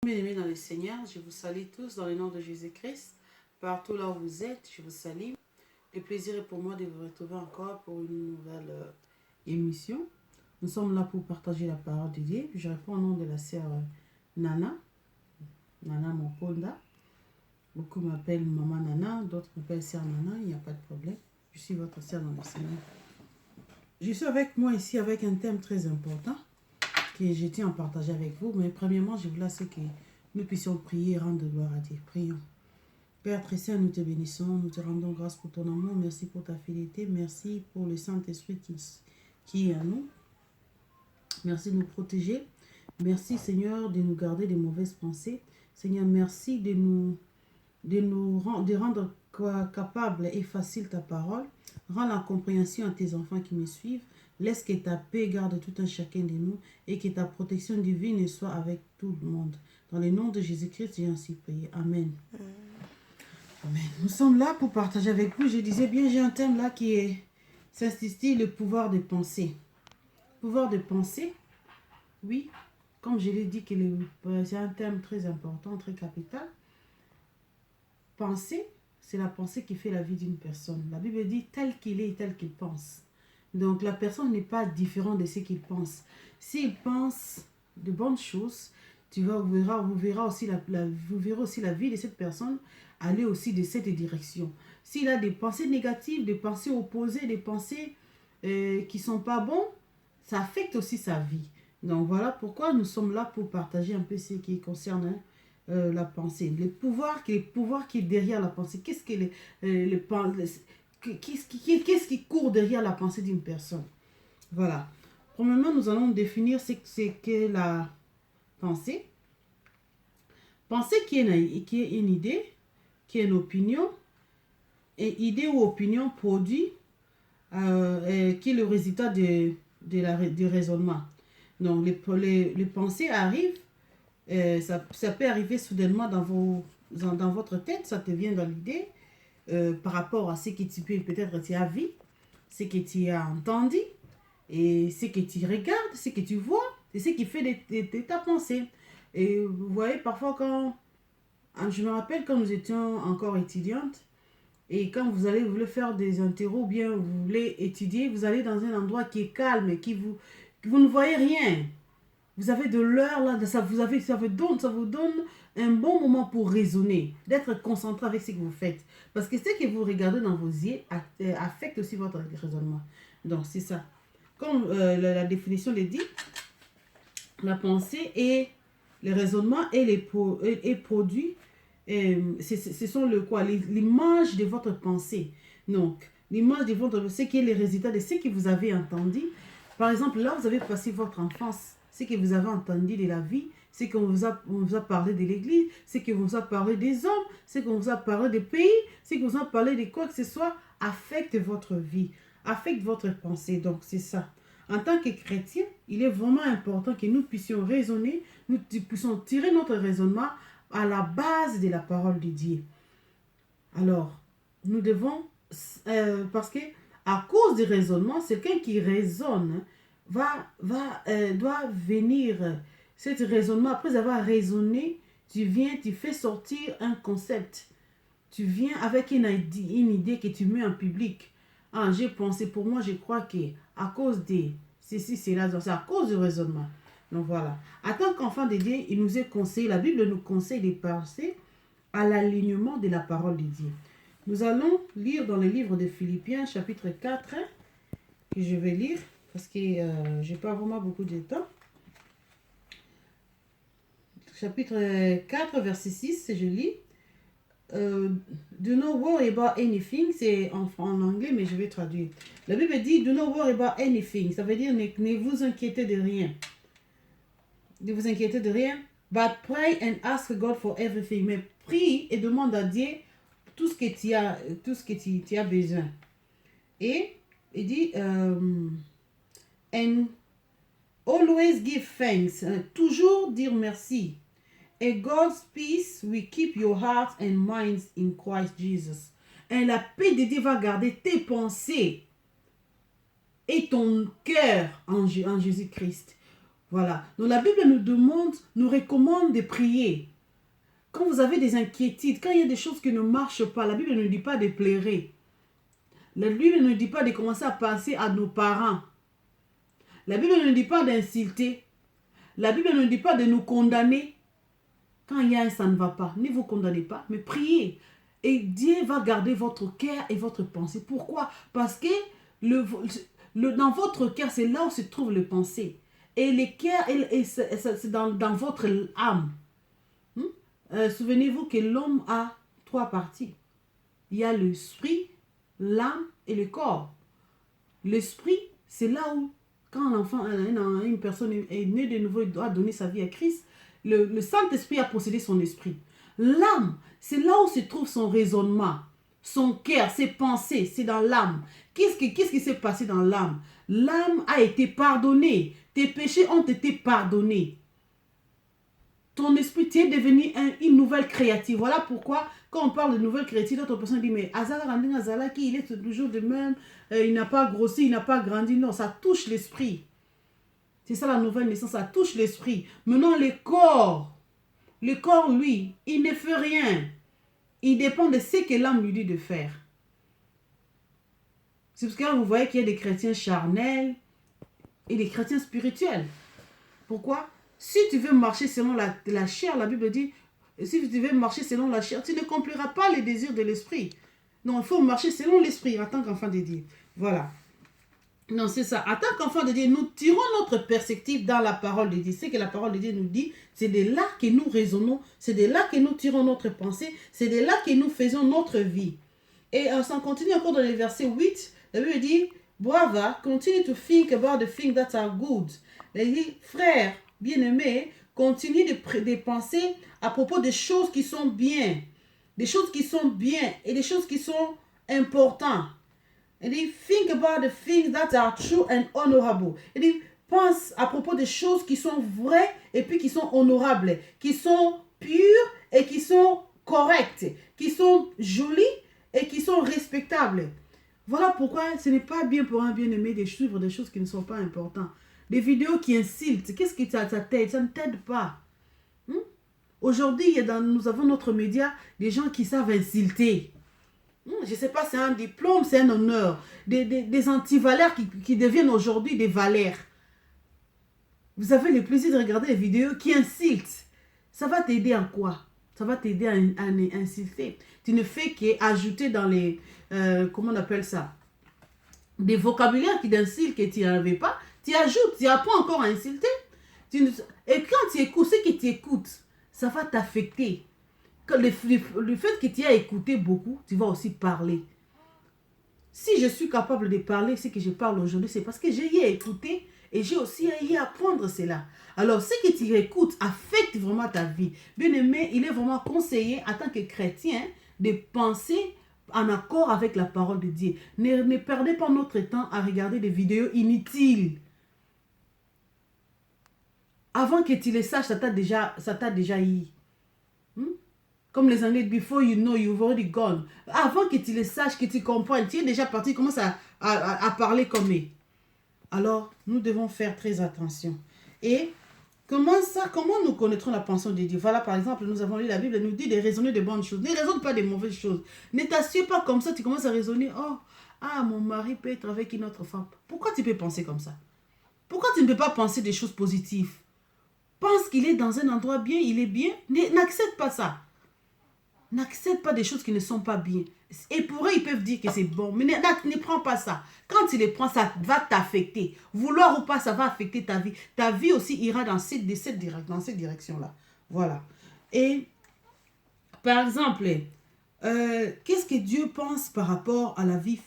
Bien-aimés dans le Seigneur, je vous salue tous dans le nom de Jésus-Christ. Partout là où vous êtes, je vous salue. Le plaisir est pour moi de vous retrouver encore pour une nouvelle émission. Nous sommes là pour partager la parole de Dieu. Je réponds au nom de la sœur Nana, Nana Moponda. Beaucoup m'appellent Maman Nana, d'autres m'appellent sœur Nana, il n'y a pas de problème. Je suis votre sœur dans le Seigneur. Je suis avec moi ici avec un thème très important que je tiens à partager avec vous. Mais premièrement, je voulais que nous puissions prier et rendre gloire à Dieu. Prions. Père très saint, nous te bénissons, nous te rendons grâce pour ton amour, merci pour ta fidélité, merci pour le Saint-Esprit qui est en nous. Merci de nous protéger. Merci Seigneur de nous garder des mauvaises pensées. Seigneur, merci de rendre capable et facile ta parole. Rends la compréhension à tes enfants qui me suivent. Laisse que ta paix garde tout un chacun de nous et que ta protection divine soit avec tout le monde. Dans le nom de Jésus-Christ, j'ai ainsi prié. Amen. Amen. Nous sommes là pour partager avec vous. Je disais bien, j'ai un thème là qui s'intitule le pouvoir de penser. Pouvoir de penser, oui, comme je l'ai dit, c'est un thème très important, très capital. Penser, c'est la pensée qui fait la vie d'une personne. La Bible dit tel qu'il est, tel qu'il pense. Donc la personne n'est pas différente de ce qu'il pense. S'il pense de bonnes choses, vous verrez aussi la vie de cette personne aller aussi de cette direction. S'il a des pensées négatives, des pensées opposées, des pensées qui ne sont pas bonnes, ça affecte aussi sa vie. Donc voilà pourquoi nous sommes là pour partager un peu ce qui concerne la pensée. Le pouvoir qui est derrière la pensée. Qu'est-ce qui court derrière la pensée d'une personne? Voilà. Premièrement, nous allons définir ce qu'est la pensée. Pensée qui est une idée, qui est une opinion, et idée ou opinion produit qui est le résultat du raisonnement. Donc, les pensées arrivent, ça peut arriver soudainement dans votre tête, ça te vient dans l'idée, par rapport à ce que peut-être tu as vu, ce que tu as entendu, et ce que tu regardes, ce que tu vois, c'est ce qui fait de ta pensée. Et vous voyez, parfois je me rappelle quand nous étions encore étudiantes, et quand vous voulez faire des interros, ou bien vous voulez étudier, vous allez dans un endroit qui est calme, vous ne voyez rien. Vous avez de l'heure là, ça vous donne un bon moment pour raisonner, d'être concentré avec ce que vous faites. Parce que ce que vous regardez dans vos yeux affecte aussi votre raisonnement. Donc c'est ça. Comme la définition le dit, la pensée et le raisonnement est produit. Ce sont l'image de votre pensée. Donc, l'image de votre pensée qui est le résultat de ce que vous avez entendu. Par exemple, là, vous avez passé votre enfance, ce que vous avez entendu de la vie, ce qu'on vous a parlé de l'église, ce qu'on vous a parlé des hommes, ce qu'on vous a parlé des pays, ce qu'on vous a parlé de quoi que ce soit, affecte votre vie, affecte votre pensée. Donc, c'est ça. En tant que chrétien, il est vraiment important que nous puissions raisonner, nous puissions tirer notre raisonnement à la base de la parole de Dieu. Alors, nous devons, parce que à cause du raisonnement, quelqu'un qui raisonne doit venir, cet raisonnement, après avoir raisonné, tu fais sortir un concept. Tu viens avec une idée que tu mets en public. Ah, j'ai pensé, pour moi, je crois que à cause de ceci, c'est là, c'est à cause du raisonnement. Donc voilà. En tant qu'enfant de Dieu, il nous est conseillé, la Bible nous conseille de penser à l'alignement de la parole de Dieu. Nous allons lire dans le livre de Philippiens, chapitre 4, que je vais lire, parce que je n'ai pas vraiment beaucoup de temps. Chapitre 4, verset 6, je lis. Do not worry about anything, c'est en anglais, mais je vais traduire. La Bible dit, do not worry about anything, ça veut dire ne vous inquiétez de rien. Ne vous inquiétez de rien. But pray and ask God for everything. Mais prie et demande à Dieu tout ce que tu as besoin. Et il dit, and always give thanks. Toujours dire merci. And God's peace will keep your heart and minds in Christ Jesus. Et la paix de Dieu va garder tes pensées et ton cœur en Jésus-Christ. Voilà. Donc la Bible nous demande, nous recommande de prier. Quand vous avez des inquiétudes, quand il y a des choses qui ne marchent pas, la Bible ne dit pas de pleurer. La Bible ne dit pas de commencer à penser à nos parents. La Bible ne dit pas d'insulter. La Bible ne dit pas de nous condamner. Quand il y a un ça ne va pas, ne vous condamnez pas, mais priez. Et Dieu va garder votre cœur et votre pensée. Pourquoi? Parce que dans votre cœur, c'est là où se trouve le pensée. Et le cœur, c'est dans votre âme. Souvenez-vous que l'homme a 3 parties. Il y a l'esprit, l'âme et le corps. L'esprit, c'est là où, quand une personne est née de nouveau et doit donner sa vie à Christ, le Saint-Esprit a possédé son esprit. L'âme, c'est là où se trouve son raisonnement, son cœur, ses pensées, c'est dans l'âme. Qu'est-ce qui s'est passé dans l'âme? L'âme a été pardonnée. Tes péchés ont été pardonnés. Ton esprit, tu es devenu une nouvelle créative. Voilà pourquoi, quand on parle de nouvelle créative, d'autres personnes disent, mais Azala Randin Azala, il est toujours de même, il n'a pas grossi, il n'a pas grandi. Non, ça touche l'esprit. C'est ça la nouvelle naissance, ça touche l'esprit. Maintenant, le corps, lui, il ne fait rien. Il dépend de ce que l'âme lui dit de faire. C'est parce que là, vous voyez qu'il y a des chrétiens charnels et des chrétiens spirituels. Pourquoi? Si tu veux marcher selon la chair, la Bible dit, si tu veux marcher selon la chair, tu ne accompliras pas les désirs de l'esprit. Non, il faut marcher selon l'esprit en tant qu'enfant de Dieu. Voilà. Non, c'est ça. En tant qu'enfant de Dieu, nous tirons notre perspective dans la parole de Dieu. Ce que la parole de Dieu nous dit, c'est de là que nous raisonnons, c'est de là que nous tirons notre pensée, c'est de là que nous faisons notre vie. Et on continue encore dans le verset 8, la Bible dit, Brother, continue to think about the things that are good. Elle dit, frère, bien-aimé, continue de penser à propos des choses qui sont bien. Des choses qui sont bien et des choses qui sont importantes. Il dit, think about the things that are true and honorable. Il dit, pense à propos des choses qui sont vraies et puis qui sont honorables, qui sont pures et qui sont correctes, qui sont jolies et qui sont respectables. Voilà pourquoi ce n'est pas bien pour un bien-aimé de suivre des choses qui ne sont pas importantes. Des vidéos qui insultent, qu'est-ce que ça t'aide? Ça ne t'aide pas. Aujourd'hui, nous avons notre média, des gens qui savent insulter. Je ne sais pas, c'est un diplôme, c'est un honneur. Des anti-valeurs qui deviennent aujourd'hui des valeurs. Vous avez le plaisir de regarder des vidéos qui insultent. Ça va t'aider en quoi? Ça va t'aider à insulter. Tu ne fais qu'ajouter dans les... comment on appelle ça? Des vocabulaires qui t'insultent que tu n'avais pas. Tu ajoutes, tu apprends encore à insulter. Et quand tu écoutes, ce que tu écoutes, ça va t'affecter. Le fait que tu as écouté beaucoup, tu vas aussi parler. Si je suis capable de parler ce que je parle aujourd'hui, c'est parce que j'ai écouté et j'ai aussi apprendre cela. Alors, ce que tu écoutes affecte vraiment ta vie. Bien aimé, il est vraiment conseillé en tant que chrétien de penser en accord avec la parole de Dieu. Ne perdez pas notre temps à regarder des vidéos inutiles. Avant que tu les saches, ça t'a déjà eu. Comme les Anglais, before you know, you've already gone. Avant que tu les saches, que tu comprennes, tu es déjà parti, commence à parler comme eux. Alors, nous devons faire très attention. Et comment nous connaîtrons la pensée de Dieu? Voilà, par exemple, nous avons lu la Bible, elle nous dit de raisonner de bonnes choses. Ne raisonne pas de mauvaises choses. Ne t'assieds pas comme ça, tu commences à raisonner. Oh, mon mari peut être avec une autre femme. Pourquoi tu peux penser comme ça? Pourquoi tu ne peux pas penser des choses positives? Pense qu'il est dans un endroit bien, il est bien. N'accepte pas ça. N'accepte pas des choses qui ne sont pas bien. Et pour eux, ils peuvent dire que c'est bon. Mais ne prends pas ça. Quand tu les prends, ça va t'affecter. Vouloir ou pas, ça va affecter ta vie. Ta vie aussi ira dans cette direction-là. Voilà. Et, par exemple, qu'est-ce que Dieu pense par rapport à la vie,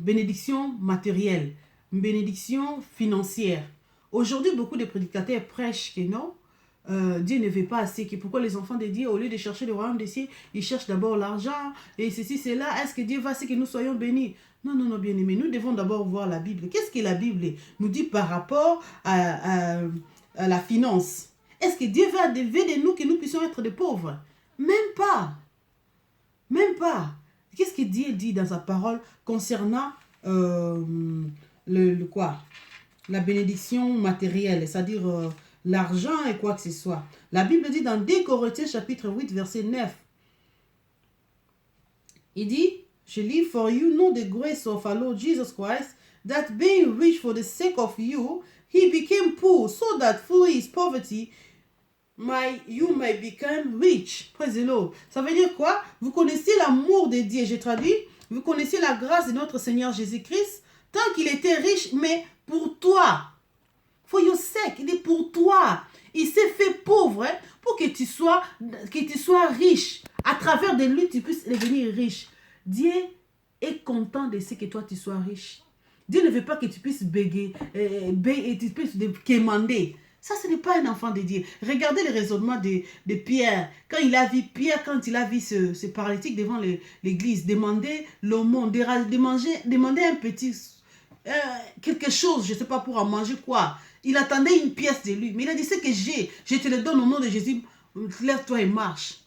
bénédiction matérielle, bénédiction financière. Aujourd'hui, beaucoup de prédicateurs prêchent que non, Dieu ne veut pas assez. Pourquoi les enfants de Dieu, au lieu de chercher le royaume des cieux, ils cherchent d'abord l'argent, et ceci, cela. Est-ce que Dieu va, c'est que nous soyons bénis? Non, non, non, bien-aimés. Nous devons d'abord voir la Bible. Qu'est-ce que la Bible nous dit par rapport à la finance? Est-ce que Dieu veut de nous que nous puissions être des pauvres? Même pas. Même pas. Qu'est-ce que Dieu dit dans sa parole concernant quoi? La bénédiction matérielle, c'est-à-dire l'argent et quoi que ce soit. La Bible dit dans 2 Corinthiens chapitre 8, verset 9, il dit, je lis, for you know the grace of our Lord Jesus Christ, that being rich for the sake of you, he became poor, so that through his poverty, you may become rich. Praise the Lord. Ça veut dire quoi? Vous connaissez l'amour de Dieu, j'ai traduit. Vous connaissez la grâce de notre Seigneur Jésus-Christ, tant qu'il était riche, mais pour toi. For your sake, il est pour toi. Il s'est fait pauvre hein, pour que tu sois riche. À travers de lui, tu puisses devenir riche. Dieu est content de ce que toi, tu sois riche. Dieu ne veut pas que tu puisses béguer et tu puisses quémander. Ça, ce n'est pas un enfant de Dieu. Regardez le raisonnement de Pierre. Quand il a vu ce paralytique devant l'église, demander l'aumône, demander un petit... quelque chose, je ne sais pas pour en manger quoi. Il attendait une pièce de lui. Mais il a dit, ce que j'ai, je te le donne au nom de Jésus. Lève-toi et marche.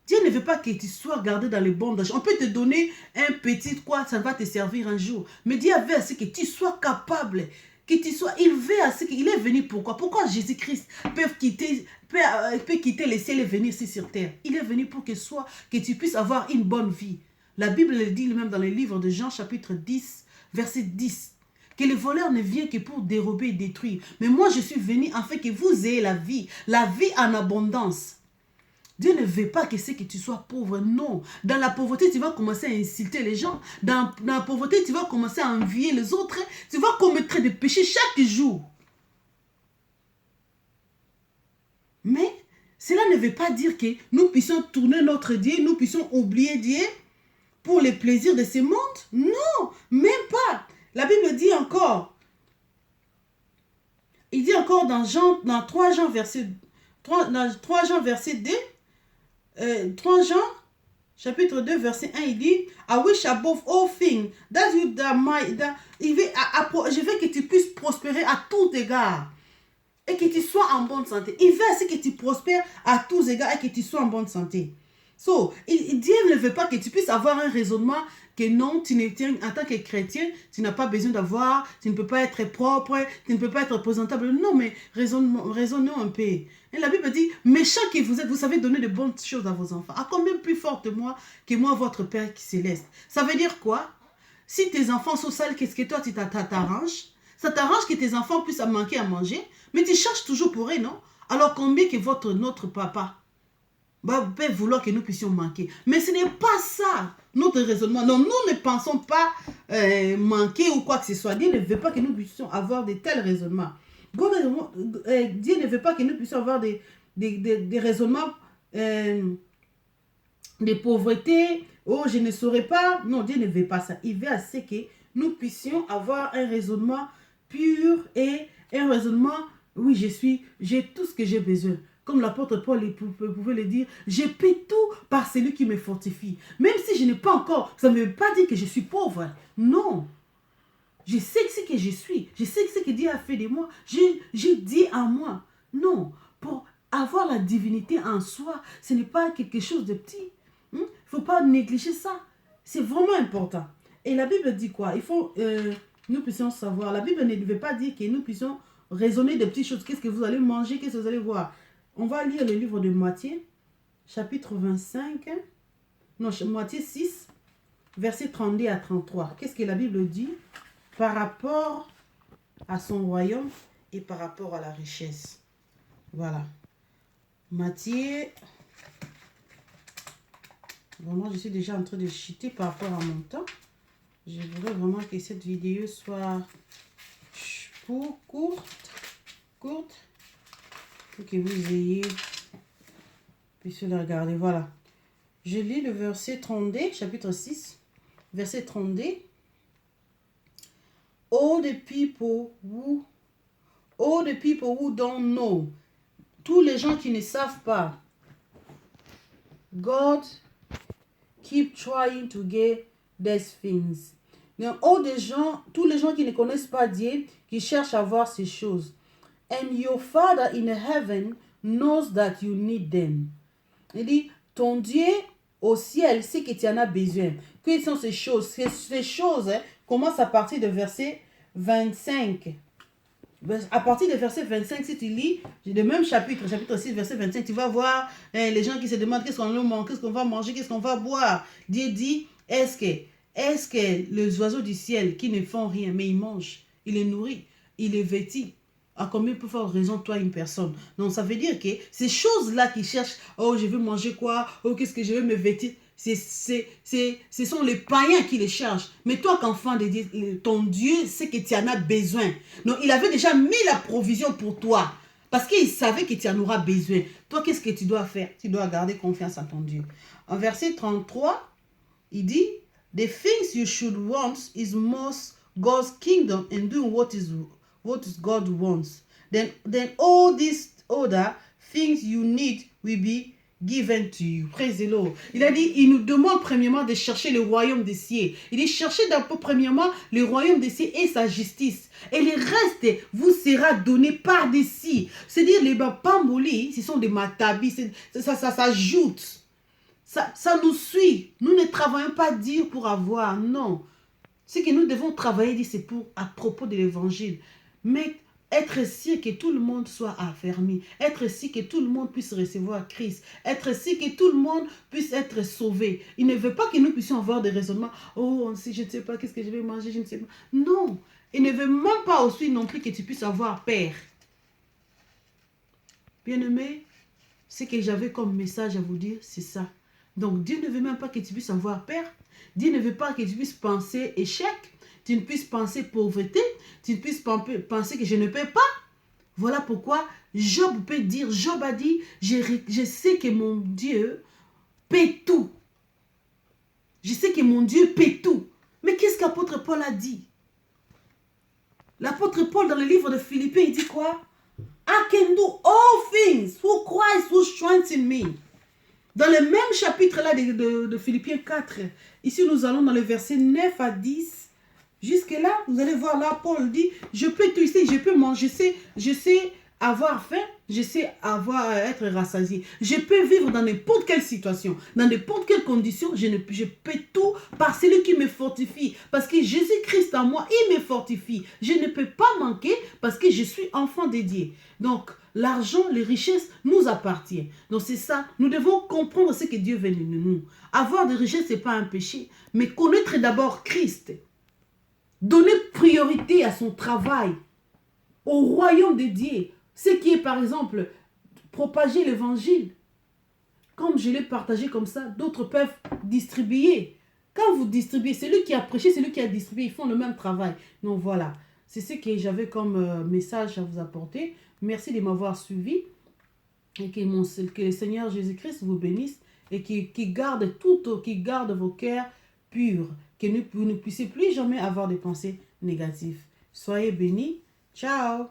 Dieu ne veut pas que tu sois gardé dans les bondages. On peut te donner un petit quoi, ça va te servir un jour. Mais Dieu veut à ce que tu sois capable, que tu sois... Il veut à ce qu'il est venu pourquoi? Pourquoi Jésus-Christ peut quitter le ciel et venir ici sur terre? Il est venu pour que tu puisses avoir une bonne vie. La Bible le dit même dans le livre de Jean chapitre 10, verset 10. Que le voleur ne vient que pour dérober et détruire. Mais moi, je suis venu afin que vous ayez la vie en abondance. Dieu ne veut pas que c'est que tu sois pauvre, non. Dans la pauvreté, tu vas commencer à insulter les gens. Dans la pauvreté, tu vas commencer à envier les autres. Tu vas commettre des péchés chaque jour. Mais cela ne veut pas dire que nous puissions tourner notre Dieu, nous puissions oublier Dieu pour les plaisirs de ce monde. Non, même pas. La Bible dit encore, il dit encore dans 3 Jean verset 2, 3 Jean chapitre 2 verset 1, il dit, I wish above all things that you je veux que tu puisses prospérer à tout égard et que tu sois en bonne santé. Il veut aussi que tu prospères à tous égards et que tu sois en bonne santé. Dieu ne veut pas que tu puisses avoir un raisonnement que non, en tant que chrétien, tu n'as pas besoin d'avoir, tu ne peux pas être propre, tu ne peux pas être présentable. Non, mais raisonnons un peu. Et la Bible dit, méchants que vous êtes, vous savez donner de bonnes choses à vos enfants. À combien plus fort que moi, votre Père qui céleste. Ça veut dire quoi? Si tes enfants sont sales, qu'est-ce que toi, tu t'arranges? Ça t'arrange que tes enfants puissent manquer à manger, mais tu cherches toujours pour eux, non? Alors combien que notre papa peut vouloir que nous puissions manquer. Mais ce n'est pas ça, notre raisonnement. Non, nous ne pensons pas manquer ou quoi que ce soit. Dieu ne veut pas que nous puissions avoir de tels raisonnements. Dieu ne veut pas que nous puissions avoir des raisonnements de pauvreté. Oh, je ne saurais pas. Non, Dieu ne veut pas ça. Il veut assez que nous puissions avoir un raisonnement pur et un raisonnement, oui, j'ai tout ce que j'ai besoin. Comme l'apôtre Paul pouvait le dire, j'ai pris tout par celui qui me fortifie. Même si je n'ai pas encore, ça ne veut pas dire que je suis pauvre. Non. Je sais ce que je suis. Je sais ce que Dieu a fait de moi. J'ai dit en moi. Non. Pour avoir la divinité en soi, ce n'est pas quelque chose de petit. Il ne faut pas négliger ça. C'est vraiment important. Et la Bible dit quoi? Il faut nous puissions savoir. La Bible ne veut pas dire que nous puissions raisonner de petites choses. Qu'est-ce que vous allez manger? Qu'est-ce que vous allez voir? On va lire le livre de Matthieu, chapitre 25, non, Matthieu 6, versets 32 à 33. Qu'est-ce que la Bible dit par rapport à son royaume et par rapport à la richesse? Voilà. Matthieu, vraiment, je suis déjà en train de chuter par rapport à mon temps. Je voudrais vraiment que cette vidéo soit courte, pour que vous puissiez la regarder. Voilà. Je lis le verset 32, chapitre 6, verset 32. All the people who don't know, tous les gens qui ne savent pas, God keep trying to get these things. Donc, tous les gens qui ne connaissent pas Dieu, qui cherchent à voir ces choses. And your Father in heaven knows that you need them. Il dit, ton Dieu au ciel sait que tu en as besoin. Quelles sont ces choses? Ces choses commencent à partir de verset 25. À partir du verset 25, si tu lis le même chapitre, chapitre 6, verset 25, tu vas voir les gens qui se demandent qu'est-ce qu'on mange, qu'est-ce qu'on va manger, qu'est-ce qu'on va boire. Dieu dit, est-ce que les oiseaux du ciel qui ne font rien, mais ils mangent, ils les nourrissent, ils les vêtissent, à combien peut faire raison toi une personne? Donc ça veut dire que ces choses-là qui cherchent, oh je veux manger quoi, oh qu'est-ce que je veux me vêtir, ce sont les païens qui les cherchent. Mais toi qu'enfant de Dieu, ton Dieu sait que tu en as besoin. Donc il avait déjà mis la provision pour toi. Parce qu'il savait que tu en auras besoin. Toi qu'est-ce que tu dois faire? Tu dois garder confiance en ton Dieu. En verset 33, il dit, the things you should want is most God's kingdom and doing what is God wants. Then all these other things you need will be given to you. Praise the Lord. Il a dit, il nous demande premièrement de chercher le royaume des cieux. Il dit, cherchez d'abord premièrement le royaume des cieux et sa justice. Et le reste vous sera donné par d'ici. C'est-à-dire, les pambolis, ce sont des matabis, ça s'ajoute. Ça nous suit. Nous ne travaillons pas dur pour avoir, non. Ce que nous devons travailler, c'est pour à propos de l'évangile. Mais être sûr que tout le monde soit affermi, être sûr que tout le monde puisse recevoir Christ, être sûr que tout le monde puisse être sauvé. Il ne veut pas que nous puissions avoir des raisonnements. Oh, si je ne sais pas qu'est-ce que je vais manger, je ne sais pas. Non, il ne veut même pas aussi non plus que tu puisses avoir peur. Bien-aimé, ce que j'avais comme message à vous dire, c'est ça. Donc Dieu ne veut même pas que tu puisses avoir peur. Dieu ne veut pas que tu puisses penser échec. Tu ne puisses penser pauvreté, tu ne puisses penser que je ne peux pas. Voilà pourquoi Job peut dire, Job a dit, je sais que mon Dieu peut tout. Je sais que mon Dieu peut tout. Mais qu'est-ce qu'apôtre Paul a dit? L'apôtre Paul dans le livre de Philippiens, il dit quoi? I can do all things through Christ who strengthens me. Dans le même chapitre là de Philippiens 4, ici nous allons dans le verset 9 à 10. Jusque-là, vous allez voir là, Paul dit, je peux tout ici, je peux manger, je sais avoir faim, je sais être rassasié. Je peux vivre dans n'importe quelle situation, dans n'importe quelle condition, je peux tout par celui qui me fortifie. Parce que Jésus-Christ en moi, il me fortifie. Je ne peux pas manquer parce que je suis enfant de Dieu. Donc, l'argent, les richesses nous appartiennent. Donc, c'est ça. Nous devons comprendre ce que Dieu veut de nous. Avoir des richesses, ce n'est pas un péché. Mais connaître d'abord Christ. Donner priorité à son travail, au royaume de Dieu. Ce qui est, par exemple, propager l'évangile. Comme je l'ai partagé comme ça, d'autres peuvent distribuer. Quand vous distribuez, celui qui a prêché, celui qui a distribué, ils font le même travail. Donc voilà, c'est ce que j'avais comme message à vous apporter. Merci de m'avoir suivi. Et que le Seigneur Jésus-Christ vous bénisse et qui garde vos cœurs purs. Que vous ne puissiez plus jamais avoir de pensées négatives. Soyez bénis. Ciao.